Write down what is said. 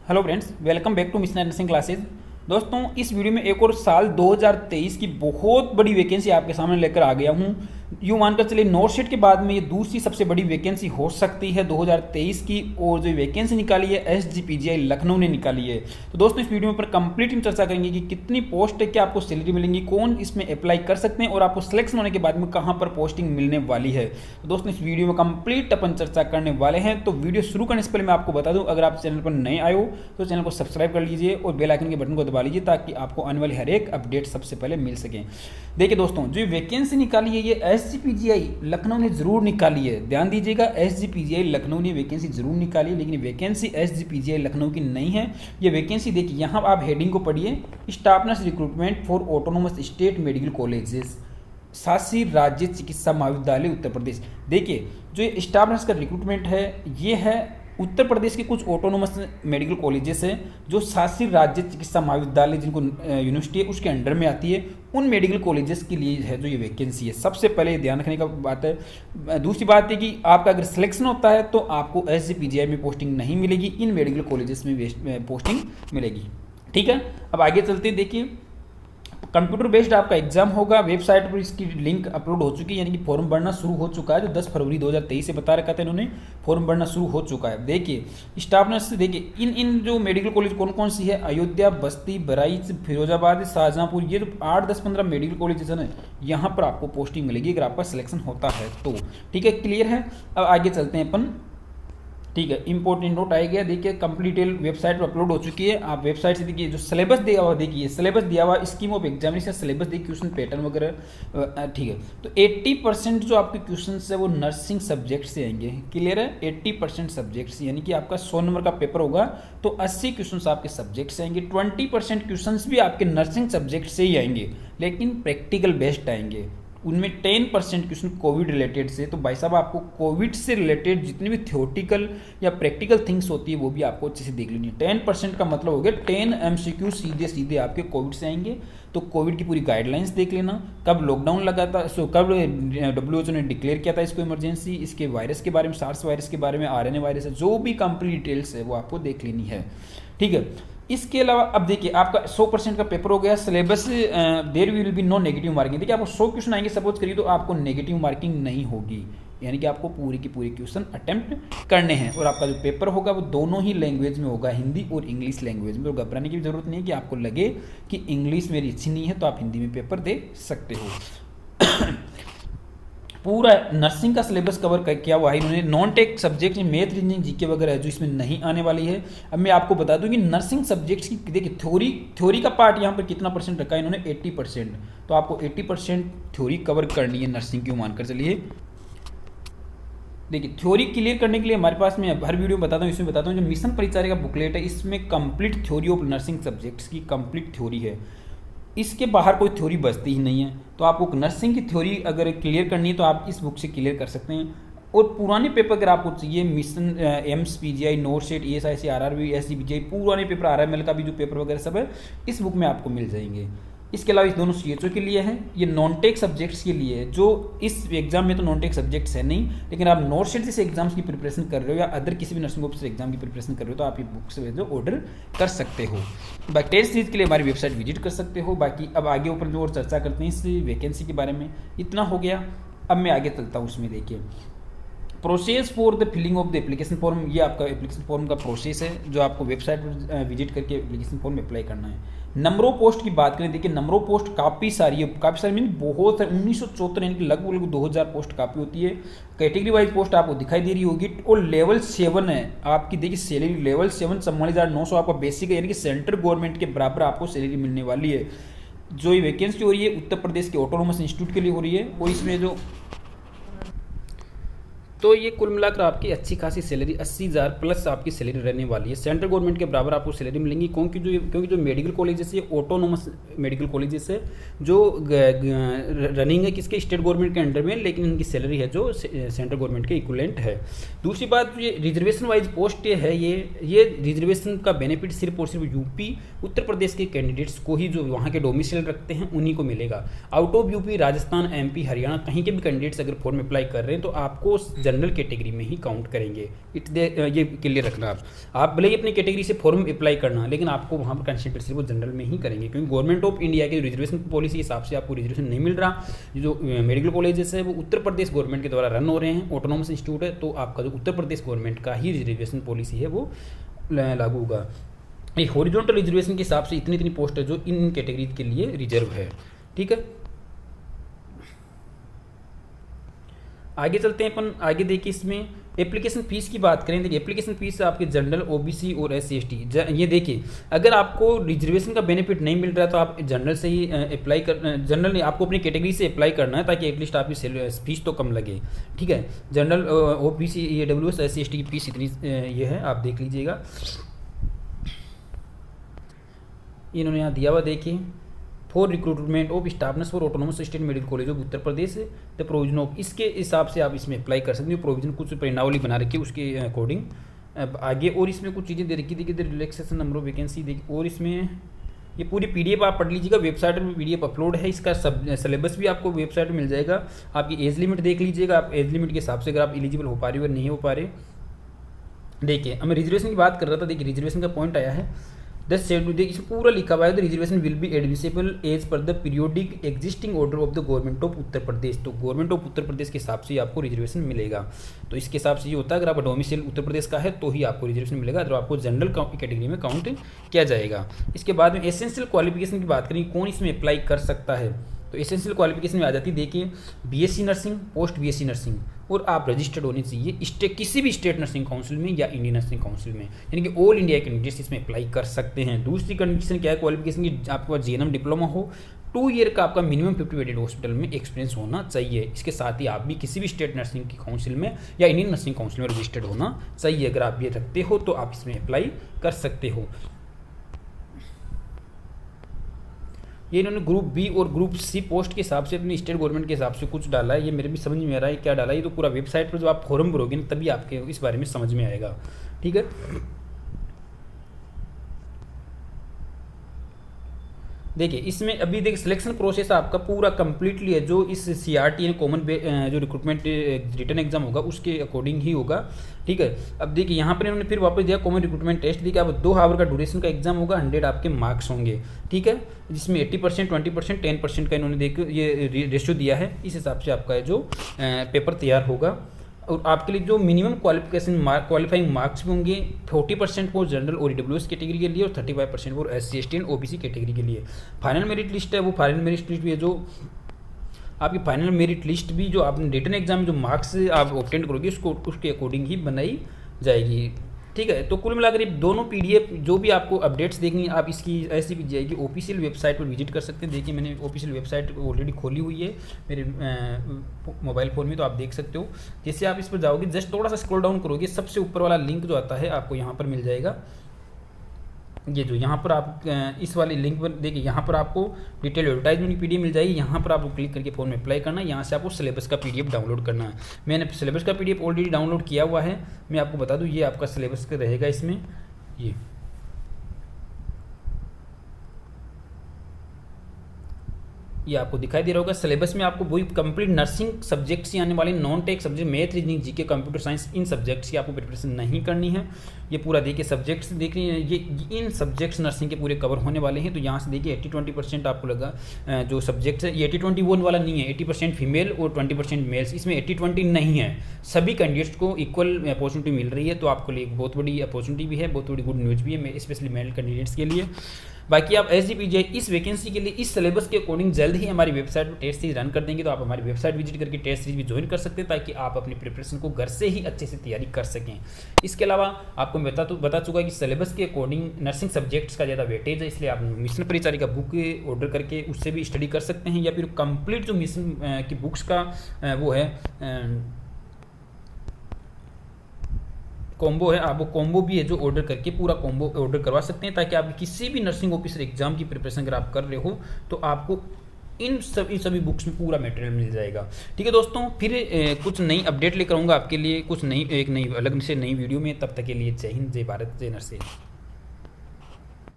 Hello friends, welcome back to Mission Nursing classes. दोस्तों, इस video में एक और साल 2023 की बहुत बड़ी वैकेंसी आपके सामने लेकर आ गया हूं। यूँ मानकर चलिए नॉर्थ शीट के बाद में ये दूसरी सबसे बड़ी वैकेंसी हो सकती है 2023 की, और जो वैकेंसी निकाली है SGPGI लखनऊ ने निकाली है। तो दोस्तों, इस वीडियो में पर कंप्लीट हम चर्चा करेंगे कि कितनी पोस्ट है, क्या आपको सैलरी मिलेंगी, कौन इसमें अप्लाई कर सकते हैं और आपको सिलेक्शन होने के बाद में कहाँ पर पोस्टिंग मिलने वाली है। तो दोस्तों, इस वीडियो में कंप्लीट अपन चर्चा करने वाले हैं। तो वीडियो शुरू करने से पहले मैं आपको बता दूं, अगर आप चैनल पर नए आए हो तो चैनल को सब्सक्राइब कर लीजिए और बेल आइकन के बटन को दबा लीजिए ताकि आपको आने वाली हर एक अपडेट सबसे पहले मिल सके। देखिए दोस्तों, जो वैकेंसी निकाली है ये SGPGI लखनऊ ने जरूर निकाली है। ध्यान दीजिएगा, SGPGI लखनऊ ने वैकेंसी जरूर निकाली है, लेकिन वैकेंसी SGPGI लखनऊ की नहीं है। ये वैकेंसी देखिए, यहाँ आप हेडिंग को पढ़िए, staff nurse recruitment for autonomous state medical colleges, शासी राज्य चिकित्सा महाविद्यालय उत्तर प्रदेश। देखिए, जो ये स्टाफ नर्स का रिक्रूटमेंट है ये है उत्तर प्रदेश के कुछ ऑटोनोमस मेडिकल कॉलेजेस हैं जो शासी राज्य चिकित्सा महाविद्यालय, जिनको यूनिवर्सिटी है उसके अंडर में आती है, उन मेडिकल कॉलेजेस के लिए है जो ये वैकेंसी है। सबसे पहले ध्यान रखने का बात है। दूसरी बात है कि आपका अगर सिलेक्शन होता है तो आपको SGPGI में पोस्टिंग नहीं मिलेगी, इन मेडिकल कॉलेजेस में पोस्टिंग मिलेगी। ठीक है, अब आगे चलते हैं। देखिए, कंप्यूटर बेस्ड आपका एग्जाम होगा। वेबसाइट पर इसकी लिंक अपलोड हो चुकी है, यानी कि फॉर्म भरना शुरू हो चुका है। जो 10 फरवरी 2023 से बता रखा था इन्होंने, फॉर्म भरना शुरू हो चुका है। देखिए, स्टाफ नर्स से देखिए इन जो मेडिकल कॉलेज कौन कौन सी है, अयोध्या, बस्ती, बहराइच, फिरोजाबाद, शाहजहांपुर, ये जो 8, 10, 15 मेडिकल कॉलेजेस है ना, यहाँ पर आपको पोस्टिंग मिलेगी अगर आपका सिलेक्शन होता है तो। ठीक है, क्लियर है। अब आगे चलते हैं अपन। ठीक है, इंपॉर्टेंट नोट आ गया। देखिए, कंप्लीट डिटेल वेबसाइट पर अपलोड हो चुकी है। आप वेबसाइट से देखिए, जो सिलेबस दिया हुआ, देखिए सिलेबस दिया हुआ, स्कीम ऑफ एग्जामिनेशन सिलेबस देखिए, क्वेश्चन पैटर्न वगैरह। ठीक है, तो 80% जो आपके क्वेश्चन है वो नर्सिंग सब्जेक्ट से आएंगे। क्लियर है, 80% सब्जेक्ट्स, यानी कि आपका 100 नंबर का पेपर होगा तो 80 क्वेश्चन आपके सब्जेक्ट से आएंगे। 20% क्वेश्चन भी आपके नर्सिंग सब्जेक्ट से ही आएंगे, लेकिन प्रैक्टिकल बेस्ड आएंगे। उनमें 10% क्वेश्चन कोविड रिलेटेड से। तो भाई साहब, आपको कोविड से रिलेटेड जितनी भी थ्योरेटिकल या प्रैक्टिकल थिंग्स होती है वो भी आपको अच्छे से देख लेनी है। 10% का मतलब हो गया 10 MCQ सीधे सीधे आपके कोविड से आएंगे। तो कोविड की पूरी गाइडलाइंस देख लेना, कब लॉकडाउन लगा था, कब WHO ने डिक्लेयर किया था इसको इमरजेंसी, इसके वायरस के बारे में, सार्स वायरस के बारे में, RNA वायरस है, जो भी कंप्लीट डिटेल्स है वो आपको देख लेनी है। ठीक है, इसके अलावा अब देखिए, आपका 100% का पेपर हो गया। Syllabus there will be no negative marking. देखिए, आपको 100 क्वेश्चन आएंगे सपोज करिए, तो आपको नेगेटिव मार्किंग नहीं होगी, यानी कि आपको पूरी की पूरी क्वेश्चन अटेम्प्ट करने हैं। और आपका जो पेपर होगा वो दोनों ही लैंग्वेज में होगा, हिंदी और इंग्लिश लैंग्वेज में। तो घबराने की जरूरत नहीं है कि आपको लगे कि इंग्लिश मेरी अच्छी नहीं है तो आप हिंदी में पेपर दे सकते हो। पूरा नर्सिंग का सिलेबस कवर किया हुआ है इन्होंने। नॉन टेक सब्जेक्ट में मैथ, रीजनिंग, जीके वगैरह है जो इसमें नहीं आने वाली है। अब मैं आपको बता दूं कि नर्सिंग सब्जेक्ट्स की देखिए, थ्योरी का पार्ट यहाँ पर कितना परसेंट रखा है इन्होंने, 80%। तो आपको 80% थ्योरी कवर करनी है नर्सिंग की, मानकर चलिए। देखिए, थ्योरी क्लियर करने के लिए हमारे पास, मैं हर वीडियो में बताता हूँ, इसमें बताता हूँ, जो मिशन परिचारिका का बुकलेट है इसमें complete theory of nursing subjects की कंप्लीट थ्योरी है। इसके बाहर कोई थ्योरी बचती ही नहीं है। तो आपको नर्सिंग की थ्योरी अगर क्लियर करनी है तो आप इस बुक से क्लियर कर सकते हैं। और पुराने पेपर अगर आपको चाहिए, mission MSPGI, north sheet, ESIC, RRB, SGPGI, पुराने पेपर, RML का भी जो पेपर वगैरह सब है इस बुक में आपको मिल जाएंगे। इसके अलावा इस दोनों CHO के लिए है, ये नॉन टेक सब्जेक्ट्स के लिए है। जो इस एग्जाम में तो नॉन टेक सब्जेक्ट्स है नहीं, लेकिन आप नॉर्थ शीट से एग्जाम्स की प्रिपरेशन कर रहे हो या अदर किसी भी नर्सिंग ऑफिसर एग्जाम की प्रिपरेशन कर रहे हो तो आप ये बुक से जो ऑर्डर कर सकते हो। बाकी टेस्ट सीरीज के लिए हमारी वेबसाइट विजिट कर सकते हो। बाकी अब आगे ऊपर जो और चर्चा करते हैं इस वैकेंसी के बारे में, इतना हो गया। अब मैं आगे चलता हूँ। उसमें देखिए, process for the filling of the application form, ये आपका एप्लीकेशन फॉर्म का प्रोसेस है जो आपको वेबसाइट पर विजिट करके एप्लीकेशन फॉर्म अप्लाई करना है। नंबर ऑफ पोस्ट की बात करें, देखिए नंबर ऑफ पोस्ट काफ़ी सारी है, काफ़ी सारी मीन बहुत है। 1974 यानी कि लगभग 2000 पोस्ट काफ़ी होती है। कैटेगरी वाइज पोस्ट आपको दिखाई दे रही होगी। और लेवल 7 है आपकी, देखिए सैलरी लेवल 7 44,900 आपका बेसिक है, यानी कि सेंट्रल गवर्नमेंट के बराबर आपको सैलरी मिलने वाली है। जो ये वैकेंसी हो रही है उत्तर प्रदेश के ऑटोनोमस इंस्टीट्यूट के लिए हो रही है। और इसमें जो तो ये कुल मिलाकर आपकी अच्छी खासी सैलरी 80,000 प्लस आपकी सैलरी रहने वाली है। सेंट्रल गवर्नमेंट के बराबर आपको सैलरी मिलेंगी, क्योंकि जो मेडिकल कॉलेजेस है ऑटोनोमस मेडिकल कॉलेजेस है जो रनिंग है किसके, स्टेट गवर्नमेंट के अंडर में, लेकिन इनकी सैलरी है जो सेंट्रल गवर्नमेंट के इक्विवेलेंट है। दूसरी बात, ये रिजर्वेशन वाइज पोस्ट है, ये रिजर्वेशन का बेनिफिट सिर्फ और सिर्फ यूपी उत्तर प्रदेश के कैंडिडेट्स को ही, जो वहाँ के डोमिसाइल रखते हैं उन्हीं को मिलेगा। Out of UP, Rajasthan, MP, Haryana कहीं के भी कैंडिडेट्स अगर फॉर्म अप्लाई कर रहे हैं तो आपको जनरल कैटेगरी में ही काउंट करेंगे। ये क्लियर रखना आप भले ही अपनी कैटेगरी से फॉर्म अप्लाई करना, लेकिन आपको वहाँ पर कंसिडर सिर्फ वो जनरल में ही करेंगे, क्योंकि गवर्नमेंट ऑफ इंडिया की रिजर्वेशन पॉलिसी के हिसाब से आपको रिजर्वेशन नहीं मिल रहा। जो मेडिकल कॉलेजेस है वो उत्तर प्रदेश गवर्नमेंट के द्वारा रन हो रहे हैं, ऑटोनोमस इंस्टीट्यूट है, तो आपका जो उत्तर प्रदेश गवर्नमेंट का ही रिजर्वेशन पॉलिसी है वो लागू होगा। एक हॉरिजॉन्टल रिजर्वेशन के हिसाब से इतनी पोस्ट है जो इन कैटेगरी के लिए रिजर्व है। ठीक है, आगे चलते हैं अपन। आगे देखिए इसमें एप्लीकेशन फीस की बात करें। देखिए एप्लीकेशन फीस आपके जनरल, ओबीसी और SC/ST, ये देखिए अगर आपको रिजर्वेशन का बेनिफिट नहीं मिल रहा है तो आप जनरल से ही अप्लाई कर, जनरल नहीं, आपको अपनी कैटेगरी से अप्लाई करना है ताकि एटलीस्ट आपकी फीस तो कम लगे। ठीक है, जनरल, OBC, EWS, SC/ST की फीस इतनी ये है, आप देख लीजिएगा। इन्होंने यहाँ दिया हुआ देखिए, for recruitment of staff nurses for autonomous state medical college of Uttar Pradesh, the provision of, इसके हिसाब से आप इसमें अप्लाई कर सकते हो। प्रोविजन कुछ परिणावली बना रखी है उसके अकॉर्डिंग। अब आगे और इसमें कुछ चीज़ें दे रखी थी कि रिलैक्सेशन नंबर ऑफ वैकेंसी देखिए, और इसमें ये पूरी PDF आप पढ़ लीजिएगा, वेबसाइट में PDF अपलोड है, इसका सब सिलेबस भी आपको वेबसाइट में मिल जाएगा। आपकी एज लिमिट देख लीजिएगा, आप एज लिमिट के हिसाब से अगर आप एलिजिबल हो पा रहे हो या नहीं हो पा रहे। देखिए मैं रिजर्वेशन की बात कर रहा था, देखिए रिजर्वेशन का पॉइंट आया है, इसमें पूरा लिखा हुआ है, the reservation will be admissible as per the periodic existing order of the government of Uttar Pradesh. तो गवर्नमेंट ऑफ उत्तर प्रदेश के हिसाब से आपको रिजर्वेशन मिलेगा। तो इसके हिसाब से ये होता है, अगर आप डोमिसाइल उत्तर प्रदेश का है तो ही आपको रिजर्वेशन मिलेगा, तो आपको जनरल कैटेगरी में काउंट किया जाएगा। इसके बाद में एसेंशियल क्वालिफिकेशन की बात करें, कौन इसमें अप्लाई कर सकता है, तो एसेंशियल क्वालिफिकेशन में आ जाती है, देखिए BSc nursing, post BSc nursing, और आप रजिस्टर्ड होने चाहिए किसी भी स्टेट नर्सिंग काउंसिल में या इंडियन नर्सिंग काउंसिल में, यानी कि ऑल इंडिया कैंडिडेट्स इसमें अप्लाई कर सकते हैं। दूसरी कंडीशन क्या है क्वालिफिकेशन की, आपके पास GNM डिप्लोमा हो, 2 ईयर का आपका मिनिमम 50 बेडेड हॉस्पिटल में एक्सपीरियंस होना चाहिए। इसके साथ ही आप भी किसी भी स्टेट नर्सिंग की काउंसिल में या इंडियन नर्सिंग काउंसिल में रजिस्टर्ड होना चाहिए। अगर आप ये रखते हो तो आप इसमें अप्लाई कर सकते हो। ये इन्होंने ग्रुप बी और ग्रुप सी पोस्ट के हिसाब से अपनी स्टेट गवर्नमेंट के हिसाब से कुछ डाला है, ये मेरे भी समझ में आ रहा है क्या डाला है। ये तो पूरा वेबसाइट पर जो आप फॉर्म भरोगे ना तभी आपके इस बारे में समझ में आएगा। ठीक है, देखिए इसमें अभी देखिए सिलेक्शन प्रोसेस आपका पूरा कंप्लीटली है, जो इस CRT कॉमन जो रिक्रूटमेंट रिटन एग्जाम होगा उसके अकॉर्डिंग ही होगा। ठीक है, अब देखिए यहाँ पर इन्होंने फिर वापस दिया कॉमन रिक्रूटमेंट टेस्ट, देखिए अब 2 आवर का ड्यूरेशन का एग्जाम होगा, 100 आपके मार्क्स होंगे। ठीक है, जिसमें 80%, 20%, 10% का इन्होंने देख ये रेशियो दिया है, इस हिसाब से आपका जो पेपर तैयार होगा। और आपके लिए जो मिनिमम क्वालिफाइंग मार्क्स भी होंगे, 40% वो जनरल और EWS कैटेगरी के लिए और 35% वो SC/ST एंड OBC कैटेगरी के लिए। फाइनल मेरिट लिस्ट है, वो फाइनल मेरिट लिस्ट भी है, जो आपकी फाइनल मेरिट लिस्ट भी जो आपने रिटन एग्जाम में जो मार्क्स आप ऑब्टेन करोगे उसके अकॉर्डिंग ही बनाई जाएगी। ठीक है, तो कुल मिलाकर ये दोनों PDF जो भी आपको अपडेट्स देखनी है आप इसकी ऐसी भी जाएगी ऑफिशियल वेबसाइट पर विजिट कर सकते हैं। देखिए मैंने ऑफिशियल वेबसाइट ऑलरेडी खोली हुई है मेरे मोबाइल फ़ोन में, तो आप देख सकते हो। जैसे आप इस पर जाओगे, जस्ट थोड़ा सा स्क्रॉल डाउन करोगे, सबसे ऊपर वाला लिंक जो आता है आपको यहाँ पर मिल जाएगा। ये जो यहाँ पर आप इस वाले लिंक पर देखिए, यहाँ पर आपको डिटेल एडवर्टाइजमेंट की PDF मिल जाएगी। यहाँ पर आपको क्लिक करके फॉर्म में अप्लाई करना है, यहाँ से आपको सिलेबस का PDF डाउनलोड करना है। मैंने सिलेबस का PDF ऑलरेडी डाउनलोड किया हुआ है, मैं आपको बता दूँ ये आपका सिलेबस का रहेगा। इसमें ये आपको दिखाई दे रहा होगा। सिलेबस में आपको वही कंप्लीट नर्सिंग सब्जेक्ट्स ही आने वाले, non tech subject, math, reasoning, GK, computer science, इन सब्जेक्ट्स की आपको प्रिपरेशन नहीं करनी है। ये पूरा देखिए सब्जेक्ट्स देख रही हैं, ये इन सब्जेक्ट्स नर्सिंग के पूरे कवर होने वाले हैं। तो यहाँ से देखिए 80-20% आपको लगा जो सब्जेक्ट्स है, ये 80-20 वाला नहीं है, 80% फीमेल और 20% मेल्स। इसमें 80-20 नहीं है, सभी कैंडिडेट्स को इक्वल अपॉर्चुनिटी मिल रही है। तो आपके लिए एक बहुत बड़ी अपॉर्चुनिटी भी है, बहुत बड़ी गुड न्यूज़ भी है, स्पेशली मेल कैंडिडेट्स के लिए। बाकी आप SGPGI इस वैकेंसी के लिए इस सिलेबस के अकॉर्डिंग जल्द ही हमारी वेबसाइट पर टेस्ट सीरीज रन कर देंगे। तो आप हमारी वेबसाइट विजिट करके टेस्ट सीरीज भी ज्वाइन कर सकते हैं, ताकि आप अपनी प्रिपरेशन को घर से ही अच्छे से तैयारी कर सकें। इसके अलावा आपको मैं बता चुका कि सिलेबस के अकॉर्डिंग नर्सिंग सब्जेक्ट्स का ज़्यादा वेटेज है, इसलिए आप मिशन परिचारिका का बुक ऑर्डर करके उससे भी स्टडी कर सकते हैं, या फिर कंप्लीट जो मिशन की बुक्स का वो है कॉम्बो है, आप वो कॉम्बो भी है जो ऑर्डर करके पूरा कॉम्बो ऑर्डर करवा सकते हैं, ताकि आप किसी भी नर्सिंग ऑफिसर एग्जाम की प्रिपरेशन अगर आप कर रहे हो तो आपको इन सभी बुक्स में पूरा मटेरियल मिल जाएगा। ठीक है दोस्तों, फिर कुछ नई अपडेट लेकर आऊँगा आपके लिए, कुछ नई एक नई अलग से नई वीडियो में। तब तक के लिए जय हिंद, जय भारत, जय नर्सिंग।